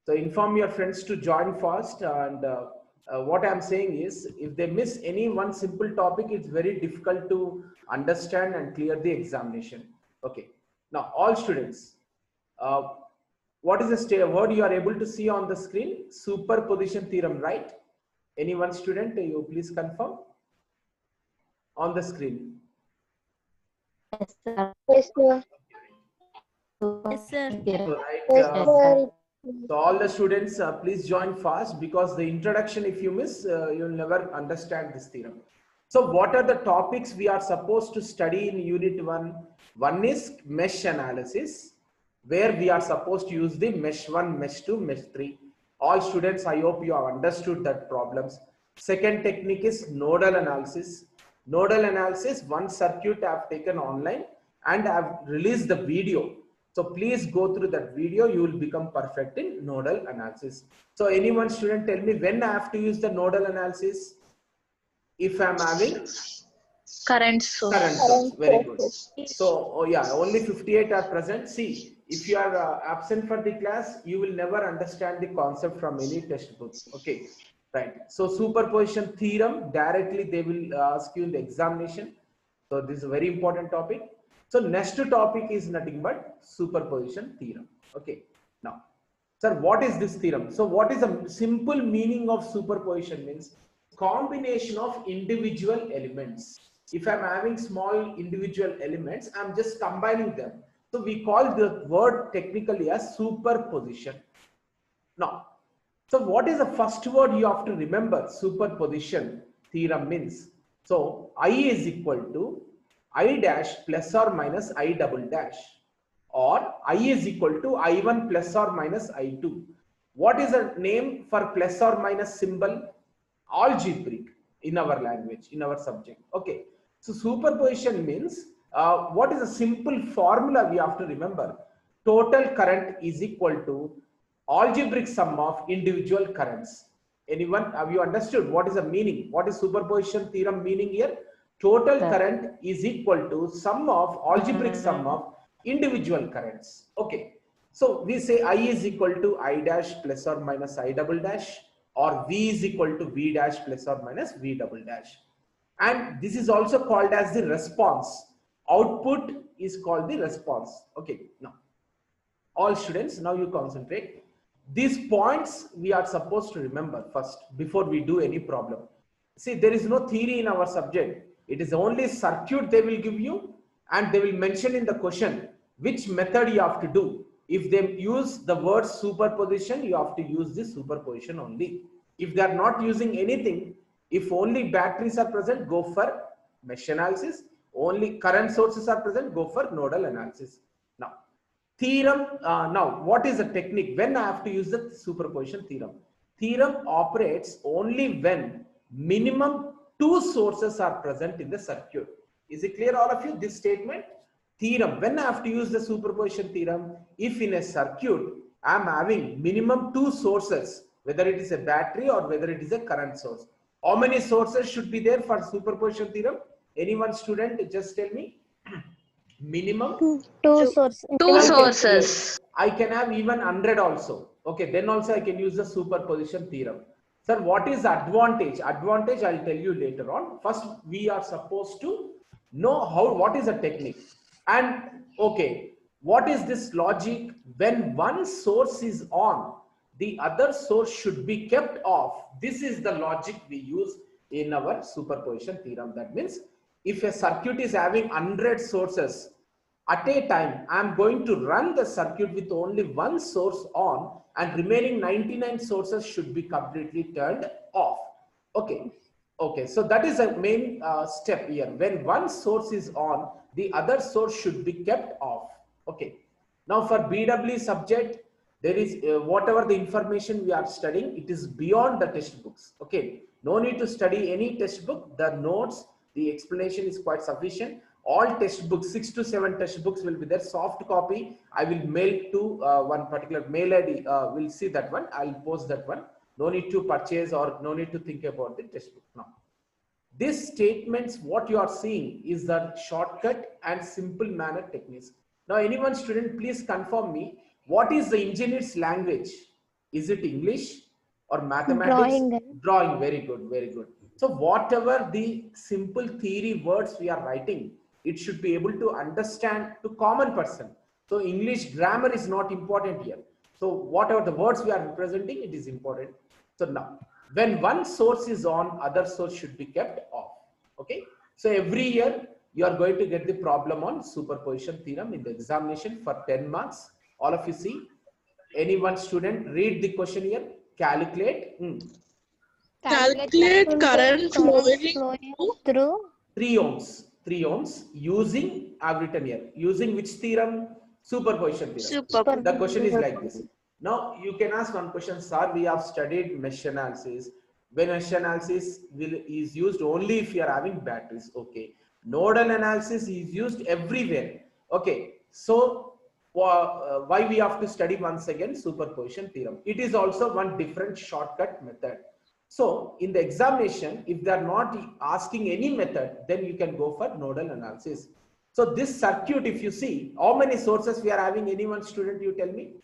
So inform your friends to join fast. And what I'm saying is, if they miss any one simple topic, it's very difficult to understand and clear the examination. Okay. Now, all students, uh, what is the word you are able to see on the screen? Superposition theorem, right? Any one student, you please confirm on the screen. Yes, sir. Yes, sir. Yes, sir. So, right. Yes, sir. So all the students, please join fast, because the introduction, if you miss, you'll never understand this theorem. So what are the topics we are supposed to study in unit 1? One is mesh analysis, where we are supposed to use the mesh 1, mesh 2, mesh 3. All students, I hope you have understood that problems. Second technique is nodal analysis. Nodal analysis, one circuit I have taken online and I have released the video. So please go through that video, you will become perfect in nodal analysis. So any one student tell me when I have to use the nodal analysis? If I am having Current source. current source, very good. So oh yeah, only 58 are present. See, if you are absent for the class, you will never understand the concept from any textbook. Okay, right. So superposition theorem, directly they will ask you in the examination. So this is a very important topic. So next topic is nothing but superposition theorem. Okay. Now, sir, what is this theorem? So what is the simple meaning of superposition? Means combination of individual elements. If I'm having small individual elements, I'm just combining them. So we call the word technically as superposition. Now, so what is the first word you have to remember? Superposition theorem means. So I is equal to I dash plus or minus I double dash, or I is equal to I1 plus or minus I2. What is the name for plus or minus symbol? Algebraic in our language, in our subject. Okay. So superposition means, what is a simple formula we have to remember? Total current is equal to algebraic sum of individual currents. Anyone, have you understood what is the meaning? What is superposition theorem meaning here? Total current is equal to sum of algebraic sum of individual currents. Okay. So we say I is equal to I dash plus or minus I double dash, or V is equal to V dash plus or minus V double dash. And this is also called as the response. Output is called the response. Okay. Now, all students, now you concentrate. These points we are supposed to remember first before we do any problem. See, there is no theory in our subject. It is only circuit they will give you, and they will mention in the question which method you have to do. If they use the word superposition, you have to use this superposition only. If they are not using anything, if only batteries are present, go for mesh analysis. Only current sources are present, go for nodal analysis. Now, theorem, now what is the technique? When I have to use the superposition theorem? Theorem operates only when minimum two sources are present in the circuit. Is it clear, all of you, this statement? Theorem, when I have to use the superposition theorem, if in a circuit I am having minimum two sources, whether it is a battery or whether it is a current source. How many sources should be there for superposition theorem? Any one student, just tell me. Minimum Two sources. Two sources. I can have even 100 also. Okay, then also I can use the superposition theorem. Sir, what is advantage? Advantage I'll tell you later on. First, we are supposed to know what is the technique. And okay, what is this logic? When one source is on, the other source should be kept off. This is the logic we use in our superposition theorem. That means if a circuit is having 100 sources, at a time, I am going to run the circuit with only one source on, and remaining 99 sources should be completely turned off. Okay. Okay. So that is a main step here. When one source is on, the other source should be kept off. Okay. Now for BW subject, there is whatever the information we are studying, it is beyond the textbooks. Okay. No need to study any textbook. The notes, the explanation is quite sufficient. All textbooks, 6 to 7 textbooks will be there. Soft copy, I will mail to one particular mail ID. We'll see that one. I'll post that one. No need to purchase or no need to think about the textbook now. These statements, what you are seeing is the shortcut and simple manner techniques. Now, anyone student, please confirm me, what is the engineer's language? Is it English or mathematics? Drawing. Drawing, very good, very good. So whatever the simple theory words we are writing, it should be able to understand to common person. So English grammar is not important here. So whatever the words we are representing, it is important. So now, when one source is on, other source should be kept off. Okay. So every year you are going to get the problem on superposition theorem in the examination for 10 marks. All of you see. Any one student read the question here. Calculate. Calculate current flowing through 3 ohms. 3 ohms using, I've written here, using which theorem? Superposition theorem. Super. The question is like this. Now you can ask one question, sir, we have studied mesh analysis. When mesh analysis is used only if you are having batteries. Okay. Nodal analysis is used everywhere. Okay. So why we have to study once again superposition theorem? It is also one different shortcut method. So in the examination, if they are not asking any method, then you can go for nodal analysis. So this circuit, if you see, how many sources we are having? Any one student, you tell me?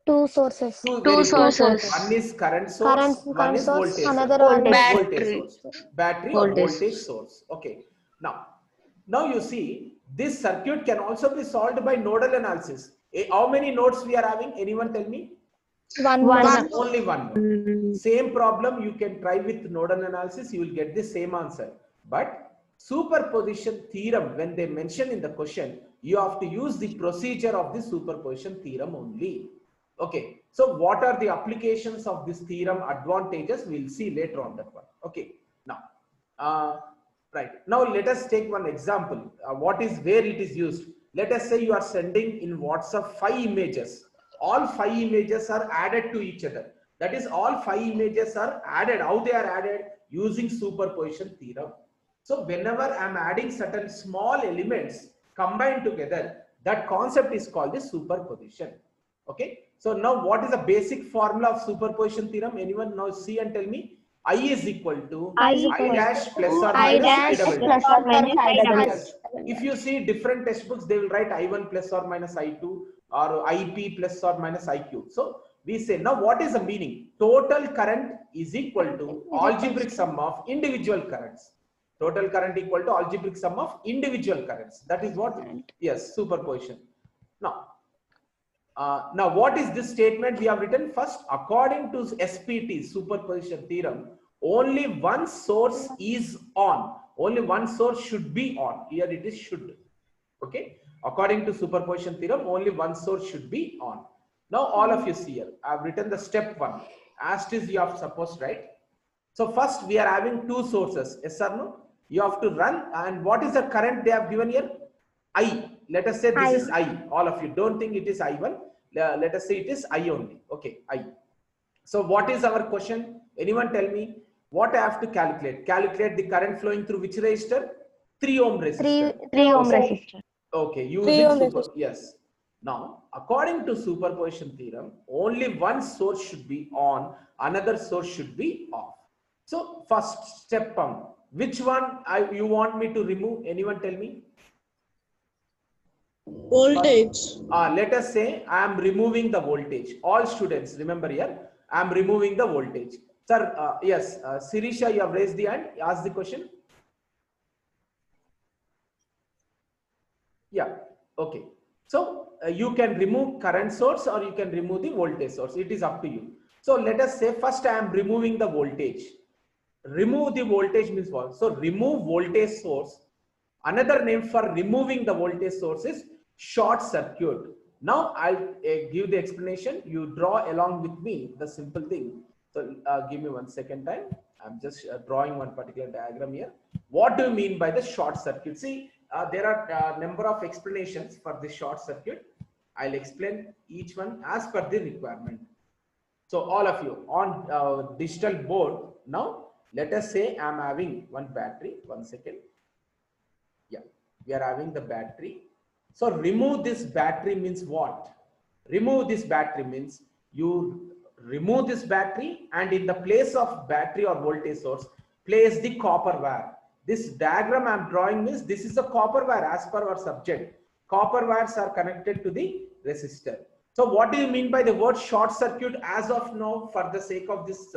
2 sources. Two sources. One is current source, one is source, voltage another source. one is Voltage source. Battery or Voltage. voltage source. Okay. Now you see, this circuit can also be solved by nodal analysis. How many nodes we are having? Anyone tell me? One. Only one node. Same problem you can try with nodal analysis, you will get the same answer. But superposition theorem, when they mention in the question, you have to use the procedure of the superposition theorem only. Okay, so what are the applications of this theorem, advantages? We'll see later on that one. Okay, now, right. Now let us take one example. What is where it is used? Let us say you are sending in WhatsApp 5 images. All 5 images are added to each other. That is, all 5 images are added. How they are added? Using superposition theorem. So whenever I am adding certain small elements combined together, that concept is called the superposition. Okay. So now what is the basic formula of superposition theorem? Anyone now see and tell me? I is equal to I dash plus or minus I double dash. Yes. If you see different textbooks, they will write I1 plus or minus I2 or IP plus or minus IQ. So we say, now what is the meaning? Total current is equal to algebraic sum of individual currents. Total current equal to algebraic sum of individual currents. That is what? Yes, superposition. Now what is this statement we have written? First, according to SPT, superposition theorem, only one source is on. Only one source should be on. Here it is should. Okay. According to superposition theorem, only one source should be on. Now all of you see here, I have written the step 1. As it is you have supposed, right? So first we are having 2 sources. Yes or no? You have to run, and what is the current they have given here? I. Let us say this is I. All of you don't think it is I1. Let us say it is I only. Okay, I. So what is our question? Anyone tell me what I have to calculate? Calculate the current flowing through which resistor? 3 ohm resistor. 3 ohm resistor. Okay, using super. Yes. Now, according to superposition theorem, only one source should be on, another source should be off. So first step on. Which one you want me to remove? Anyone tell me? voltage. Let us say I am removing the voltage. All students, remember here, I am removing the voltage. Sir, yes, Sirisha, you have raised the hand. Ask the question. Yeah, okay. So you can remove current source or you can remove the voltage source. It is up to you. So let us say first I am removing the voltage. Remove the voltage means what? So remove voltage source. Another name for removing the voltage source is short circuit. Now I'll give the explanation. You draw along with me the simple thing. So give me 1 second time. I'm just drawing one particular diagram here. What do you mean by the short circuit? See, there are a number of explanations for this short circuit. I'll explain each one as per the requirement. So all of you on digital board now. Let us say I'm having one battery. 1 second. Yeah, we are having the battery. So remove this battery means what? Remove this battery means you remove this battery and in the place of battery or voltage source, place the copper wire. This diagram I'm drawing means this is a copper wire as per our subject. Copper wires are connected to the resistor. So what do you mean by the word short circuit as of now? For the sake of this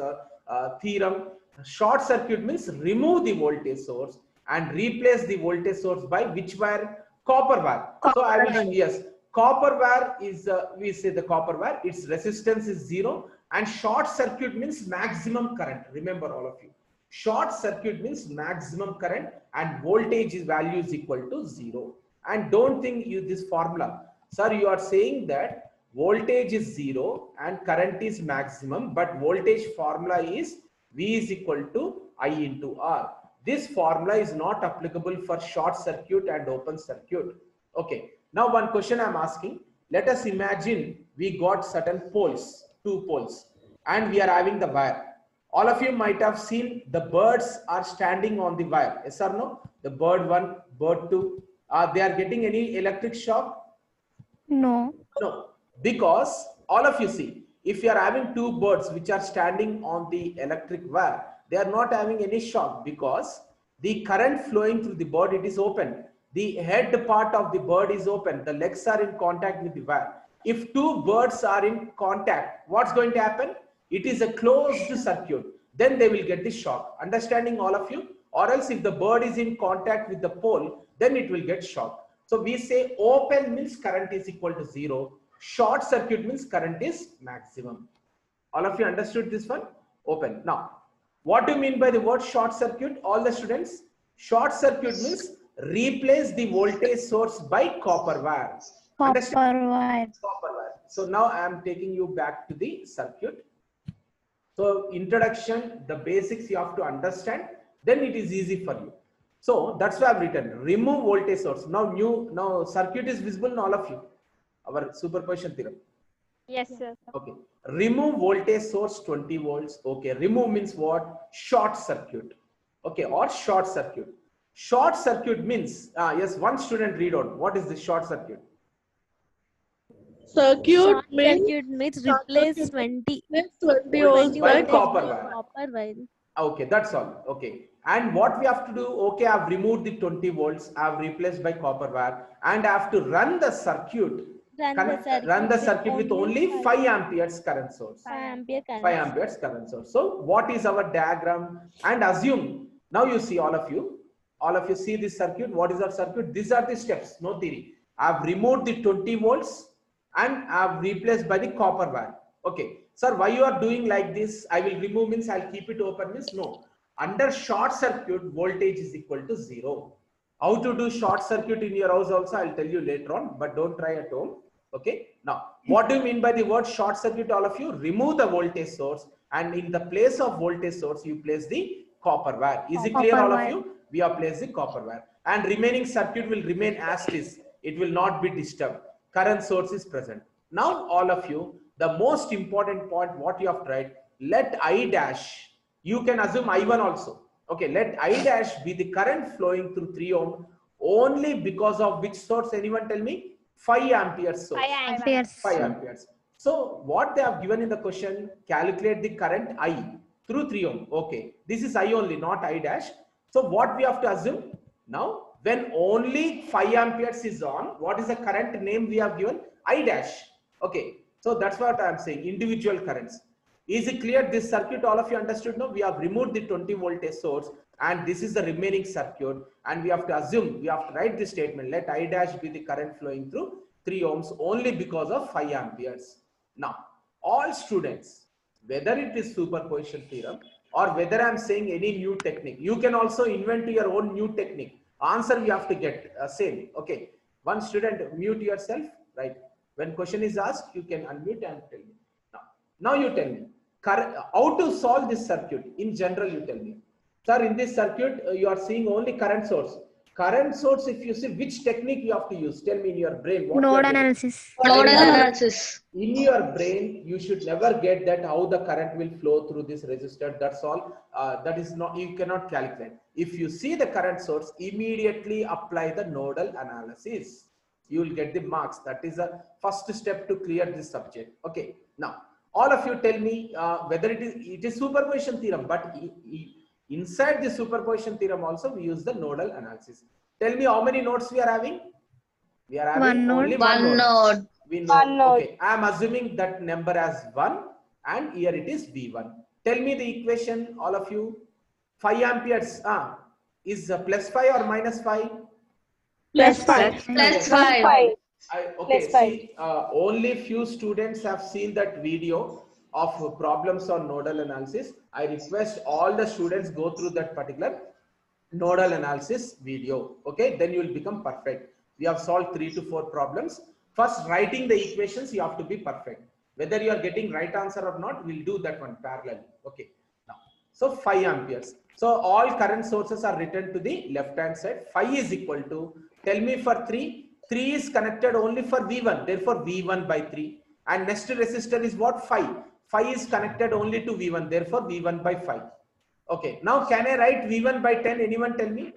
theorem, short circuit means remove the voltage source and replace the voltage source by which wire? Copper wire. So I will, yes, copper wire is, we say the copper wire, its resistance is 0, and short circuit means maximum current. Remember all of you. Short circuit means maximum current and voltage is value is equal to 0. And don't think you this formula. Sir, you are saying that voltage is 0 and current is maximum, but voltage formula is V is equal to I into R. This formula is not applicable for short circuit and open circuit. Okay. Now one question I'm asking. Let us imagine we got certain poles, 2 poles, and we are having the wire. All of you might have seen the birds are standing on the wire. Yes or no? The bird 1, bird 2. They are getting any electric shock? No. No. Because all of you see, if you are having 2 birds which are standing on the electric wire, they are not having any shock because the current flowing through the bird, it is open. The head part of the bird is open. The legs are in contact with the wire. If 2 birds are in contact, what's going to happen? It is a closed circuit. Then they will get the shock. Understanding all of you? Or else if the bird is in contact with the pole, then it will get shock. So we say open means current is equal to 0. Short circuit means current is maximum. All of you understood this one? Open. Now, what do you mean by the word short circuit? All the students? Short circuit means replace the voltage source by copper wire. Copper wire. Copper wire. So now I am taking you back to the circuit. So introduction, the basics you have to understand, then it is easy for you. So that's why I've written remove voltage source. Now circuit is visible in all of you. Our superposition theorem. Yes, sir. Okay. Remove voltage source 20 volts. Okay. Remove means what? Short circuit. Okay. Or short circuit. Short circuit means, yes, one student read out. What is the short circuit? Circuit means replace 20 volts by by copper wire. copper wire. Okay, that's all. Okay. And what we have to do, okay, I've removed the 20 volts, I've replaced by copper wire, and I have to run the circuit. Run the circuit with only 5 amperes current source. 5 ampere current. 5 amperes current source. So what is our diagram? And assume, now you see all of you see this circuit. What is our circuit? These are the steps, no theory. I've removed the 20 volts and I've replaced by the copper wire. Okay. Sir, why you are doing like this? I will remove means I'll keep it open means no. Under short circuit, voltage is equal to 0. How to do short circuit in your house also, I'll tell you later on, but don't try at home. Okay. Now, what do you mean by the word short circuit? All of you remove the voltage source and in the place of voltage source, you place the copper wire. Is it clear all of you? We have placed the copper wire and remaining circuit will remain as is. It will not be disturbed. Current source is present. Now, all of you, the most important point, what you have tried, let I dash, you can assume I1 also. Okay, let I dash be the current flowing through 3 ohm only because of which source? Anyone tell me? 5 amperes source. 5 amperes. 5 amperes. So what they have given in the question, calculate the current I through 3 ohm. Okay, this is I only, not I dash. So what we have to assume? Now, when only 5 amperes is on, what is the current name we have given? I dash. Okay, so that's what I am saying, individual currents. Is it clear? This circuit, all of you understood now? We have removed the 20 voltage source and this is the remaining circuit and we have to assume, we have to write this statement, let I dash be the current flowing through 3 ohms only because of 5 amperes. Now, all students, whether it is superposition theorem or whether I am saying any new technique, you can also invent your own new technique. Answer we have to get same. Okay, one student mute yourself, right? When question is asked, you can unmute and tell me. Now you tell me, how to solve this circuit? In general, you tell me. Sir, in this circuit, you are seeing only current source. Current source, if you see, which technique you have to use? Tell me in your brain. What Node analysis. Node analysis. In your brain, you should never get that how the current will flow through this resistor. That's all. That is not, you cannot calculate. If you see the current source, immediately apply the nodal analysis. You will get the marks. That is a first step to clear this subject. Okay. Now, all of you tell me whether it is superposition theorem, but Inside the superposition theorem also we use the nodal analysis. Tell me how many nodes we are having? We are having One node. only One one node. node. We know. One node. Okay, I am assuming that number as 1 and here it is V1. Tell me the equation, all of you. 5 amperes is plus 5 or minus 5? Plus 5. Plus 5. Okay, Plus five. see, only few students have seen that video of problems on nodal analysis. I request all the students go through that particular nodal analysis video. Okay, then you will become perfect. We have solved 3 to 4 problems. First, writing the equations, you have to be perfect. Whether you are getting right answer or not, we'll do that one parallel. Okay, now, so 5 amperes. So all current sources are written to the left hand side. 5 is equal to, tell me for 3 is connected only for V1, therefore V1 by 3. And next resistor is what? 5. 5 is connected only to V1, therefore V1 by 5. Okay, now can I write V1 by 10? Anyone tell me?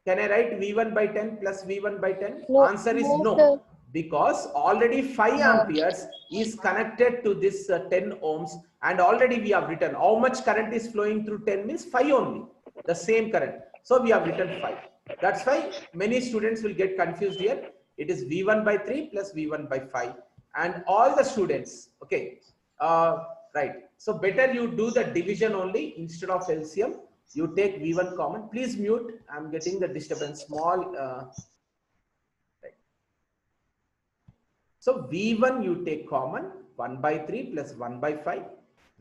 Can I write V1 by 10 plus V1 by 10? No, Answer is no, no. sir. Because already 5 amperes is connected to this 10 ohms and already we have written how much current is flowing through 10 means 5 only, the same current. So we have written 5. That's why many students will get confused here. It is V1 by 3 plus V1 by 5 and all the students, okay, right. So better you do the division only instead of LCM. You take V1 common. Please mute. I'm getting the disturbance small. Right. So V1 you take common 1 by 3 plus 1 by 5.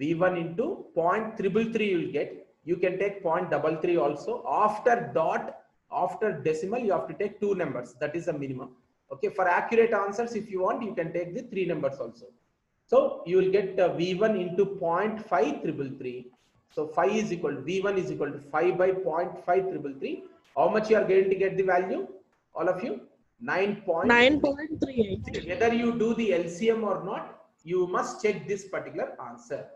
V1 into 0.333 you will get. You can take 0.33 also. After dot, after decimal, you have to take 2 numbers. That is the minimum. Okay. For accurate answers, if you want, you can take the 3 numbers also. So you will get V1 into 0.5333. So 5 is equal to V1 is equal to 5 by 0.5333. How much you are going to get the value? All of you? 9.38. Whether you do the LCM or not, you must check this particular answer.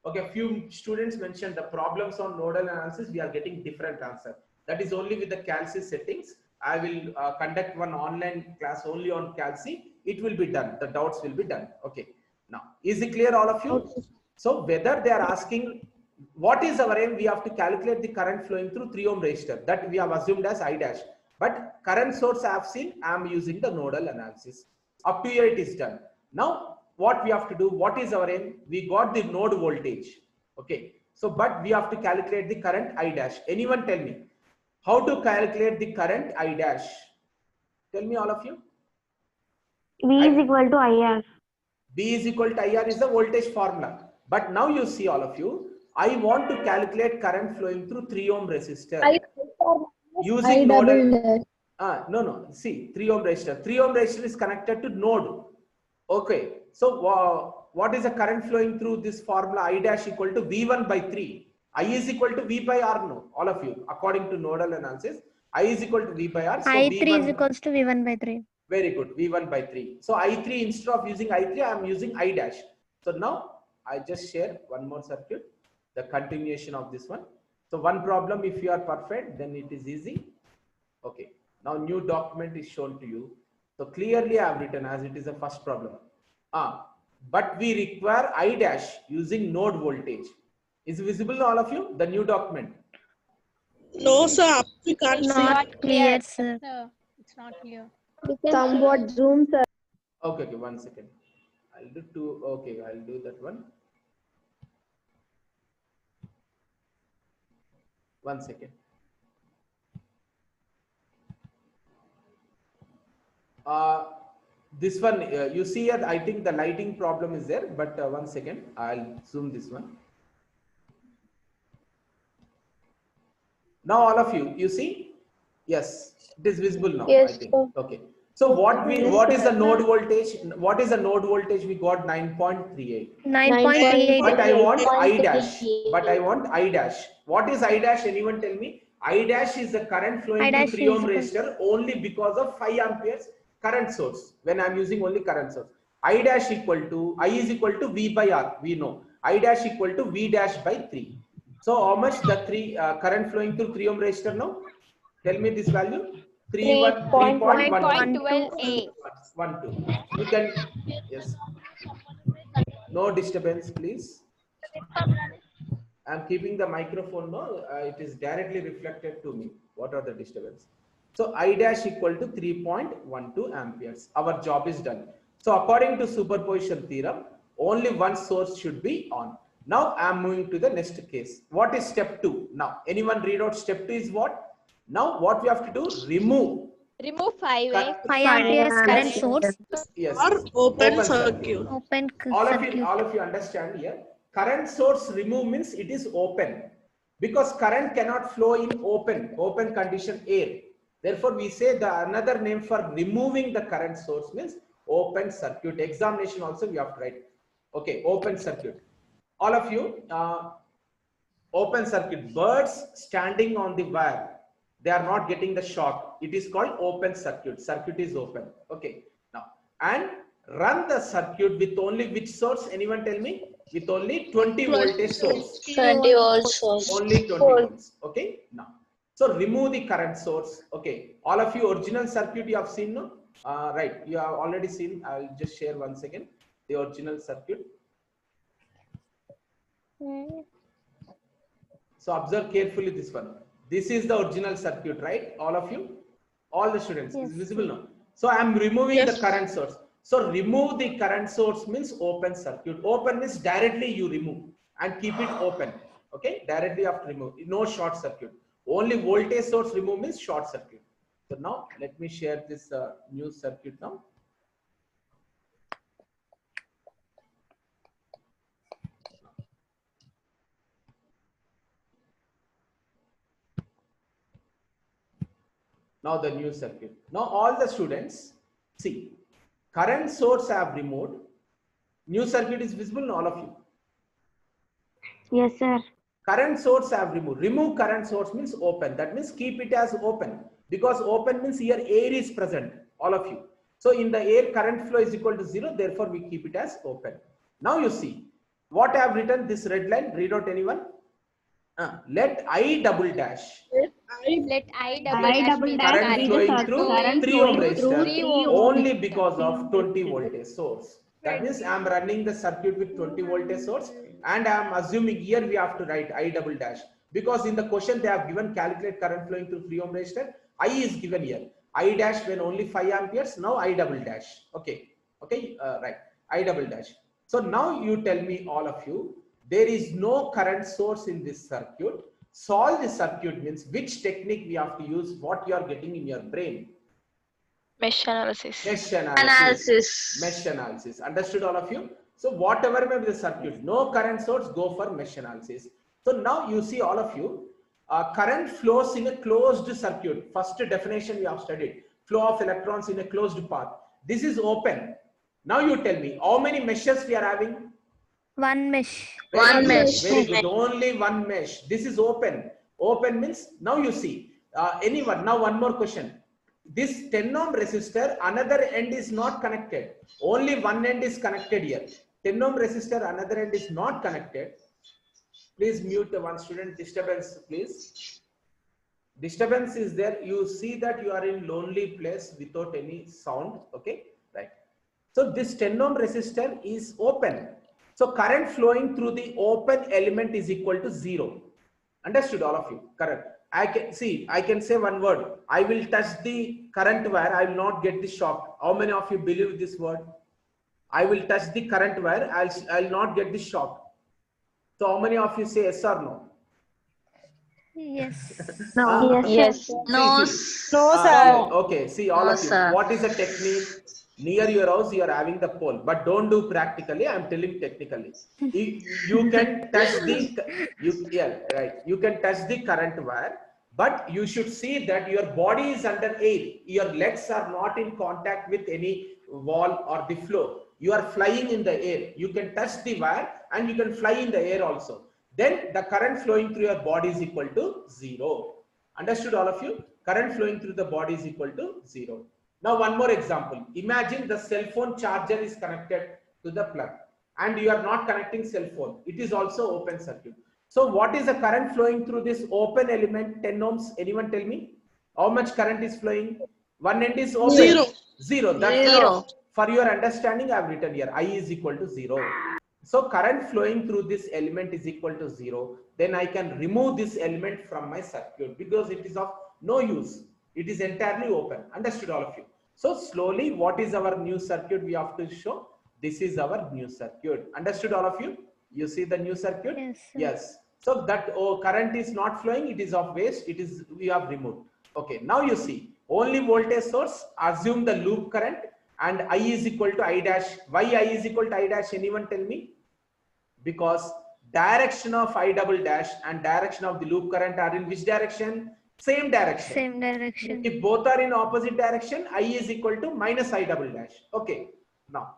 Okay, few students mentioned the problems on nodal analysis. We are getting different answer. That is only with the Calci settings. I will conduct one online class only on Calci. It will be done. The doubts will be done. Okay. Now, is it clear, all of you? So whether they are asking what is our aim, we have to calculate the current flowing through 3 ohm resistor that we have assumed as I dash. But current source I have seen, I am using the nodal analysis. Up to here it is done. Now what we have to do, what is our aim? We got the node voltage. Okay. So but we have to calculate the current I dash. Anyone tell me how to calculate the current I dash? Tell me, all of you. V is equal to IR. B is equal to IR is the voltage formula. But now you see, all of you, I want to calculate current flowing through 3 ohm resistor. Using nodal. No. See, 3 ohm resistor. 3 ohm resistor is connected to node. Okay. So what is the current flowing through this formula? I dash equal to V1 by 3. I is equal to V by R. No, all of you. According to nodal analysis, I is equal to V by R. So I3 V1, is equals to V1 by 3. Very good. V1 by 3. So I3, instead of using I3, I am using I dash. So now I just share one more circuit, the continuation of this one. So one problem, if you are perfect, then it is easy. Okay. Now new document is shown to you. So clearly I have written as it is a first problem. But we require I dash using node voltage. Is visible to all of you, the new document? No, sir. We can't see. Not clear, sir. It's not clear. Somewhat zoom, sir. Okay, 1 second. I'll do 2. Okay, I'll do that one. 1 second. This one, you see here, I think the lighting problem is there, but 1 second, I'll zoom this one. Now all of you see? Yes, it is visible now, Yes, I think. sir. Okay. So what is the node voltage? What is the node voltage? We got 9.38. 9.38. But I want I dash. But I want I dash. What is I dash? Anyone tell me? I dash is the current flowing I through dash 3 ohm is resistor only because of 5 amperes current source. When I am using only current source. I dash equal to, I is equal to V by R. We know. I dash equal to V dash by 3. So how much the current flowing through 3 ohm resistor now? Tell me this value. 3.12. 12. You can, yes. No disturbance, please. I'm keeping the microphone now. It is directly reflected to me. What are the disturbance? So I dash equal to 3.12 amperes. Our job is done. So according to superposition theorem, only one source should be on. Now I am moving to the next case. What is step 2? Now anyone read out step 2 is what? Now what we have to do? Remove 5 5 amperes current Yes. source. Yes. Or open circuit. Open All circuit. of you understand here. Current source remove means it is open, because current cannot flow in open condition air. Therefore, we say the another name for removing the current source means open circuit. Examination also we have to write. Okay, open circuit. All of you, open circuit. Birds standing on the wire, they are not getting the shock. It is called open circuit. Circuit is open. Okay. Now, and run the circuit with only which source? Anyone tell me? With only 20 voltage source. 20 volts source. Only 20 volts. Okay. Now, so remove the current source. Okay. All of you original circuit you have seen, no? Right. You have already seen. I will just share once again the original circuit. So observe carefully this one. This is the original circuit, right? All of you, all the students, Yes. is visible now. So I am removing Yes. the current source. So remove the current source means open circuit. Open means directly you remove and keep it open. Okay, directly you have to remove. No short circuit. Only voltage source remove means short circuit. So now let me share this new circuit now. Now the new circuit. Now all the students see, current source I have removed. New circuit is visible in all of you. Yes, sir. Current source I have removed. Remove current source means open. That means keep it as open, because open means here air is present. All of you. So in the air current flow is equal to 0. Therefore we keep it as open. Now you see what I have written. This red line. Read out anyone. Let I double dash. Let I double dash Current flowing through 3 ohm resistor 3 ohm only because of 20 voltage source. That means I am running the circuit with 20 voltage source, and I am assuming here we have to write I double dash, because in the question they have given calculate current flowing through 3 ohm resistor. I is given here. I dash when only 5 amperes. Now I double dash. Okay. Okay. Right. I double dash. So now you tell me, all of you, there is no current source in this circuit. Solve the circuit means which technique we have to use, what you are getting in your brain. Mesh analysis. Mesh analysis. Mesh analysis. Understood, all of you? So whatever may be the circuit, no current source, go for mesh analysis. So now you see, all of you, current flows in a closed circuit. First definition we have studied. Flow of electrons in a closed path. This is open. Now you tell me, how many meshes we are having? One mesh. One mesh. Very good. Only one mesh. This is open. Open means, now you see, anyone. Now one more question. This 10 ohm resistor, another end is not connected. Only one end is connected here. 10 ohm resistor, another end is not connected. Please mute the one student. Disturbance, please. Disturbance is there. You see that you are in lonely place without any sound. Okay, right. So this 10 ohm resistor is open. So current flowing through the open element is equal to 0. Understood, all of you? Correct. I can see, I can say one word. I will touch the current wire. I will not get the shock. How many of you believe this word? I will touch the current wire. I'll not get the shock. So how many of you say yes or no? Yes. Yes. No. Okay. See, all No, of you. sir. What is the technique? Near your house, you are having the pole, but don't do practically. I am telling technically. You can touch the You can touch the current wire, but you should see that your body is under air. Your legs are not in contact with any wall or the floor. You are flying in the air. You can touch the wire and you can fly in the air also. Then the current flowing through your body is equal to 0. Understood, all of you? Current flowing through the body is equal to 0. Now one more example. Imagine the cell phone charger is connected to the plug and you are not connecting cell phone. It is also open circuit. So what is the current flowing through this open element 10 ohms? Anyone tell me? How much current is flowing? One end is open. 0. That's 0. For your understanding, I have written here I is equal to 0. So current flowing through this element is equal to 0. Then I can remove this element from my circuit because it is of no use. It is entirely open. Understood, all of you? So slowly, what is our new circuit we have to show? This is our new circuit. Understood, all of you? You see the new circuit? Yes, sir. Yes. So that current is not flowing. It is of waste. It is, we have removed. Okay. Now you see only voltage source. Assume the loop current. And I is equal to I dash. Why I is equal to I dash? Anyone tell me? Because direction of I double dash and direction of the loop current are in which direction? Same direction. Same direction. If both are in opposite direction, I is equal to minus I double dash. Okay. Now,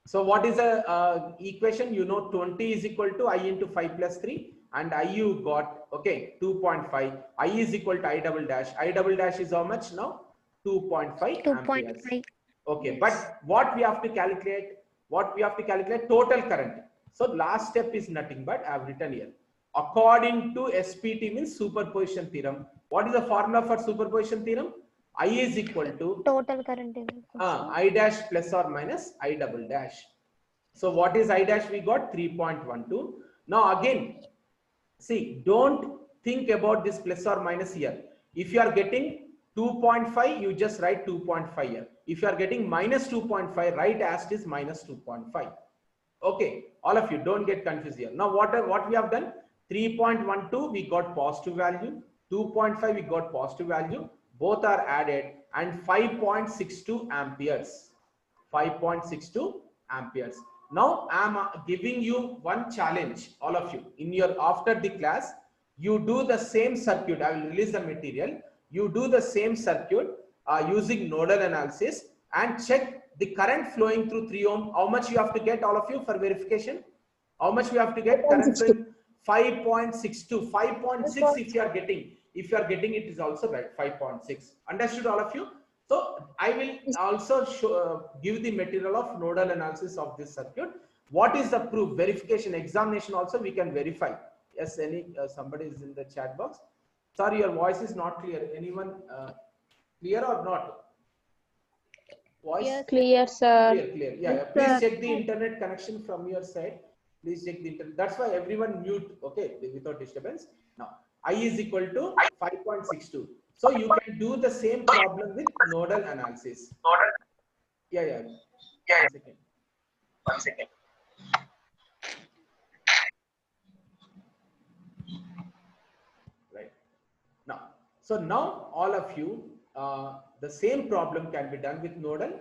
so what is the equation? You know 20 is equal to I into 5 plus 3. And I you got, okay, 2.5. I is equal to I double dash. I double dash is how much now? 2.5 amperes. 2.5. Okay, Yes. but what we have to calculate? What we have to calculate? Total current. So last step is nothing but I have written here. According to SPT means superposition theorem. What is the formula for superposition theorem? I is equal to Total current is equal to I dash plus or minus I double dash. So what is I dash? We got 3.12. Now again, see, don't think about this plus or minus here. If you are getting 2.5, you just write 2.5 here. If you are getting minus 2.5, write as it is minus 2.5. Okay, all of you don't get confused here. Now what we have done? 3.12 we got positive value, 2.5 we got positive value, both are added, and 5.62 amperes. 5.62 amperes. Now I am giving you one challenge, all of you. In your after the class, you do the same circuit. I will release the material. You do the same circuit using nodal analysis and check the current flowing through 3 ohm. How much you have to get, all of you, for verification? How much we have to get? Current flowing 5.62. 5.6 if you are getting. If you are getting it is also right. 5.6. Understood, all of you? So I will also show, give the material of nodal analysis of this circuit. What is the proof? Verification, examination also we can verify. Yes, any somebody is in the chat box. Sorry, your voice is not clear. Anyone clear or not? Voice? Yes. Clear, sir. Clear. Yeah. Please check the internet connection from your side. Please check the internet. That's why everyone mute. Okay, without disturbance. Now, I is equal to 5.62. So you can do the same problem with nodal analysis. Yeah. 1 second. Right. Now, so now all of you, the same problem can be done with nodal.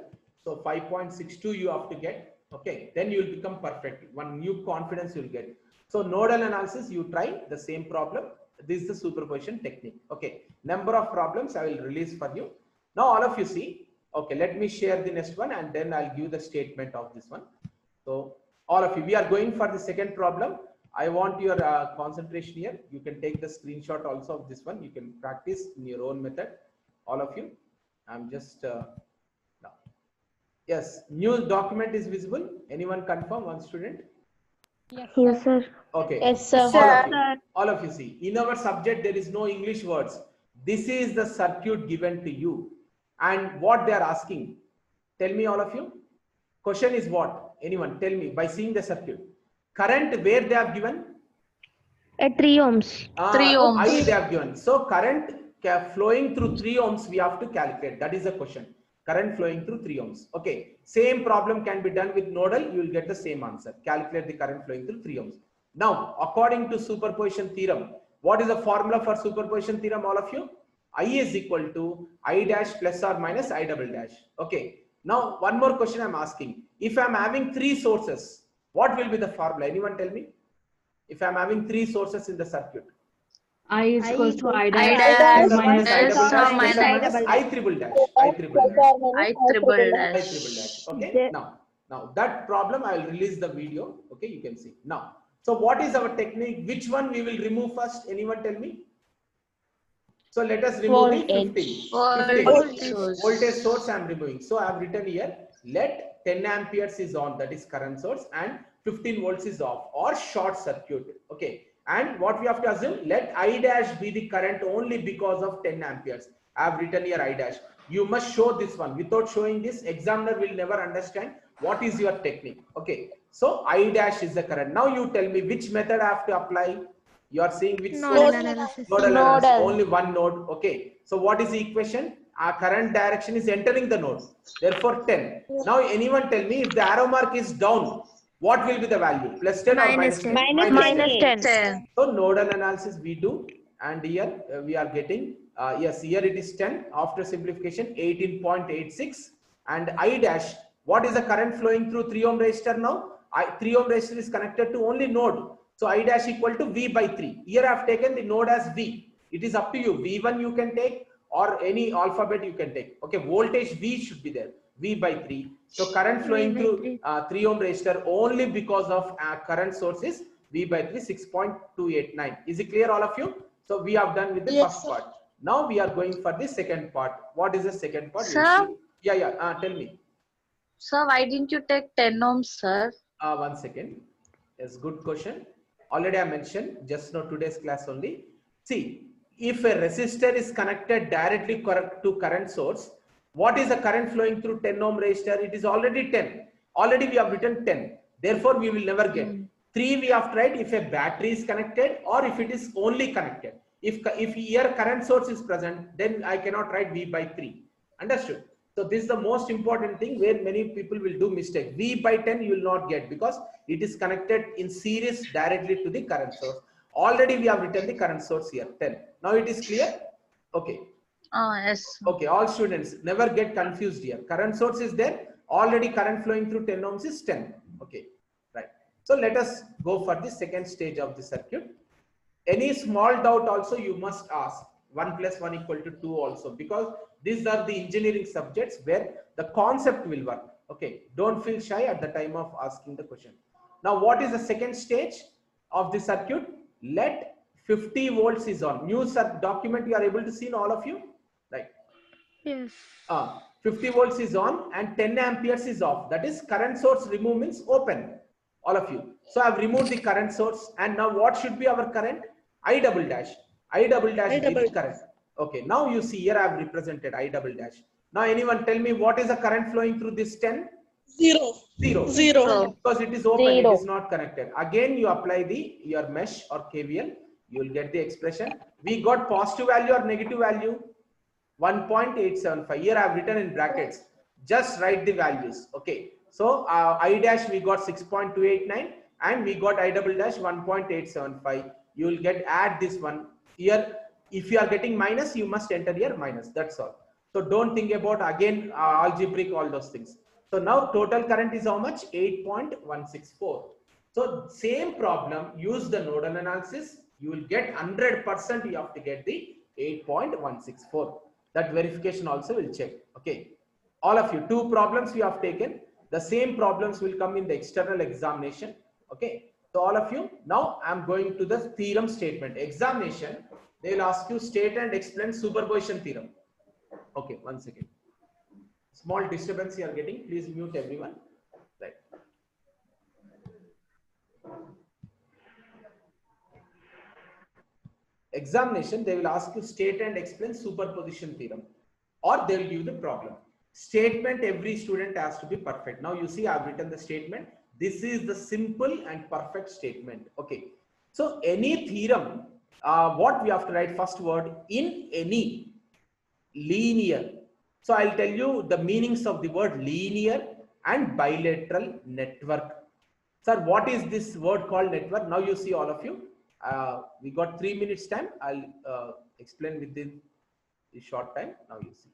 So 5.62 you have to get. Okay, then you will become perfect. One new confidence you will get. So nodal analysis, you try the same problem. This is the superposition technique. Okay, number of problems I will release for you. Now all of you see. Okay, let me share the next one and then I'll give the statement of this one. So all of you, we are going for the second problem. I want your concentration here. You can take the screenshot also of this one. You can practice in your own method. All of you. I'm just now. Yes, new document is visible. Anyone confirm? One student. Yes, sir. Okay. Yes, sir. All of you see. In our subject, there is no English words. This is the circuit given to you. And what they are asking. Tell me, all of you. Question is what? Anyone tell me by seeing the circuit. Current where they have given? At 3 ohms. 3 ohms. I they have given. So current flowing through 3 ohms we have to calculate. That is the question. Current flowing through 3 ohms. Okay. Same problem can be done with nodal. You will get the same answer. Calculate the current flowing through 3 ohms. Now, according to superposition theorem, what is the formula for superposition theorem, all of you? I is equal to I dash plus or minus I double dash. Okay. Now, one more question I'm asking. If I'm having 3 sources, what will be the formula? Anyone tell me? If I'm having 3 sources in the circuit. I is equals to I dash dash minus I triple dash. I triple dash. Okay. Now that problem I will release the video. Okay, you can see. Now, so what is our technique? Which one we will remove first? Anyone tell me? So let us remove the 15. Voltage source I am removing. So I have written here, let 10 amperes is on, that is current source, and 15 volts is off or short circuit. Okay. And what we have to assume, let I dash be the current only because of 10 amperes. I have written here I dash. You must show this one. Without showing this, examiner will never understand what is your technique. Okay. So I dash is the current. Now you tell me which method I have to apply. You are seeing which Nodal source? analysis. Nodal analysis. Nodal. Only one node. Okay. So what is the equation? Our current direction is entering the node. Therefore 10. Now anyone tell me if the arrow mark is down, what will be the value? Plus 10 or minus 10? Minus 10. 10. So nodal analysis we do, and here we are getting, yes, here it is 10. After simplification 18.86, and I dash, what is the current flowing through 3 ohm resistor now? 3 ohm resistor is connected to only node. So I dash equal to V by 3. Here I have taken the node as V. It is up to you. V1 you can take, or any alphabet you can take. Okay, voltage V should be there. V by 3. So current flowing through 3 ohm resistor only because of current source is V by 3, 6.289. Is it clear, all of you? So we have done with the first part. Now we are going for the second part. What is the second part? Sir? Yeah. Tell me. Sir, why didn't you take 10 ohms, sir? 1 second. Yes, good question. Already I mentioned just now today's class only. See, if a resistor is connected directly to current source, what is the current flowing through 10 ohm resistor? It is already 10. Already we have written 10. Therefore, we will never get. 3 we have tried if a battery is connected or if it is only connected. If here current source is present, then I cannot write V by 3. Understood? So this is the most important thing where many people will do mistake. V by 10 you will not get because it is connected in series directly to the current source. Already we have written the current source here, 10. Now it is clear? Okay. Yes. Okay, all students never get confused here. Current source is there. Already current flowing through 10 ohms is 10. Okay, right. So let us go for the second stage of the circuit. Any small doubt also you must ask. 1 plus 1 equal to 2 also, because these are the engineering subjects where the concept will work. Okay, don't feel shy at the time of asking the question. Now what is the second stage of the circuit? Let 50 volts is on. New document you are able to see in all of you, right? Yes. 50 volts is on and 10 amperes is off. That is current source remove means open, all of you. So I have removed the current source, and now what should be our current? I double dash. I double dash is the current. Okay, now you see here I have represented I double dash. Now anyone tell me what is the current flowing through this 10? Zero. Because it is open, it is not connected. Again you apply your mesh or KVL, you will get the expression. We got positive value or negative value? 1.875. Here I have written in brackets. Just write the values. Okay. So I dash we got 6.289 and we got I double dash 1.875. You will get add this one here. If you are getting minus, you must enter here minus. That's all. So don't think about again algebraic all those things. So now total current is how much? 8.164. So same problem. Use the nodal analysis. You will get 100%. You have to get the 8.164. That verification also will check. Okay. All of you, 2 problems we have taken. The same problems will come in the external examination. Okay. So all of you, now I am going to the theorem statement. Examination, they will ask you state and explain superposition theorem. Okay, 1 second. Small disturbance you are getting. Please mute everyone. Right. Examination, they will ask you state and explain superposition theorem, or they will give the problem. Statement, every student has to be perfect. Now you see I have written the statement. This is the simple and perfect statement. Okay. So any theorem, what we have to write first word, in any linear. So I'll tell you the meanings of the word linear and bilateral network. Sir, what is this word called network? Now you see all of you. We got 3 minutes time. I'll explain within a short time. Now you see.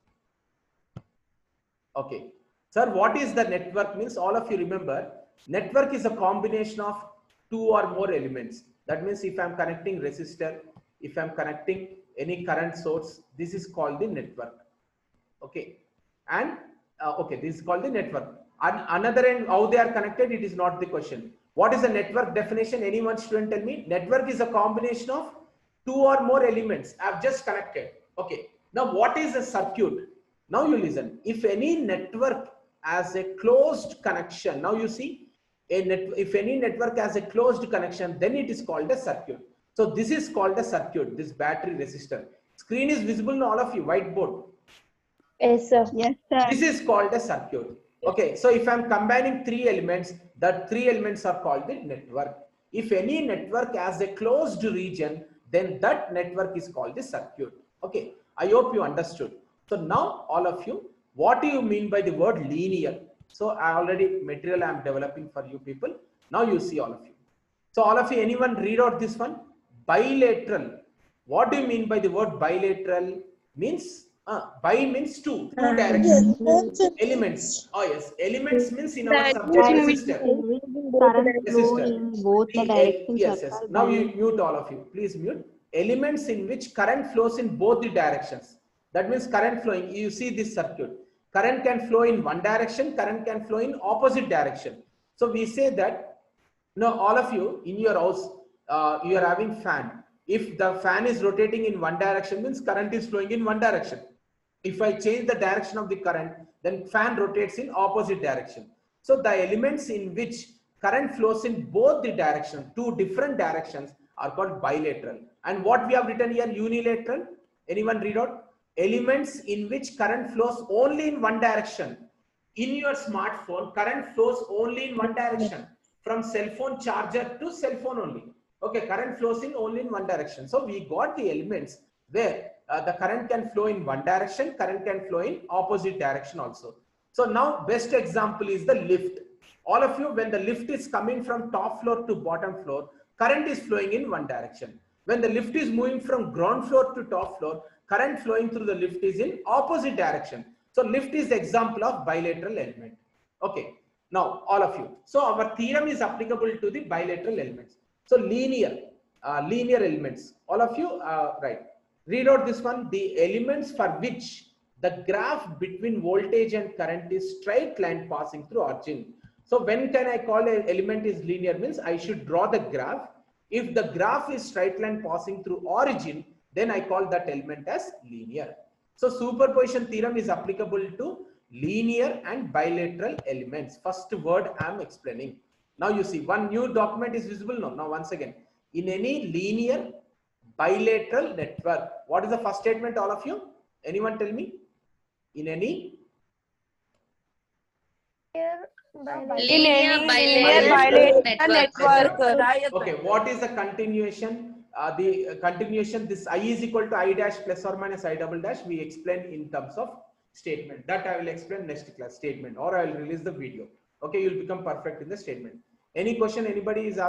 Okay. Sir, what is the network means? All of you remember, network is a combination of 2 or more elements. That means if I'm connecting resistor, if I'm connecting any current source, this is called the network. Okay. And okay, this is called the network. And another end, how they are connected, it is not the question. What is the network definition? Any one student tell me. Network is a combination of 2 or more elements. I've just connected. Okay. Now what is a circuit? Now you listen. If any network has a closed connection, now you see, if any network has a closed connection, then it is called a circuit. So this is called a circuit, this battery resistor. Screen is visible in all of you, whiteboard. Yes, sir. Yes, sir. This is called a circuit. Okay, so if I'm combining three elements, that three elements are called the network. If any network has a closed region, then that network is called the circuit. Okay, I hope you understood. So now all of you, what do you mean by the word linear? So I already material I'm developing for you people. Now you see all of you. So all of you, anyone read out this one? Bilateral. What do you mean by the word bilateral? Means bi means two directions. Elements. Oh yes, elements means in our subject resistor. Current flow Resistor. in both the directions Yes, are yes. called Now you bilateral. mute all of you. Please mute. Elements in which current flows in both the directions. That means current flowing. You see this circuit. Current can flow in one direction. Current can flow in opposite direction. So we say that now all of you in your house, you are having fan. If the fan is rotating in one direction, means current is flowing in one direction. If I change the direction of the current, then fan rotates in opposite direction. So the elements in which current flows in both the directions, two different directions, are called bilateral. And what we have written here, unilateral. Anyone read out? Elements in which current flows only in one direction. In your smartphone, current flows only in one direction, from cell phone charger to cell phone only. Okay, current flows in only in one direction. So we got the elements where the current can flow in one direction, current can flow in opposite direction also. So now best example is the lift. All of you, when the lift is coming from top floor to bottom floor, current is flowing in one direction. When the lift is moving from ground floor to top floor, current flowing through the lift is in opposite direction. So lift is the example of bilateral element. Okay, now all of you. So our theorem is applicable to the bilateral elements. So linear elements. All of you, right. Read out this one. The elements for which the graph between voltage and current is straight line passing through origin. So when can I call an element is linear? Means I should draw the graph. If the graph is straight line passing through origin, then I call that element as linear. So superposition theorem is applicable to linear and bilateral elements. First word I am explaining. Now you see one new document is visible now. Now once again, in any linear bilateral network, what is the first statement, all of you? Anyone tell me? In any Linear bilateral network. okay, what is the continuation? The continuation, this I is equal to I dash plus or minus I double dash, we explain in terms of statement. That I will explain next class, statement, or I will release the video. Okay, you will become perfect in the statement. Any question anybody is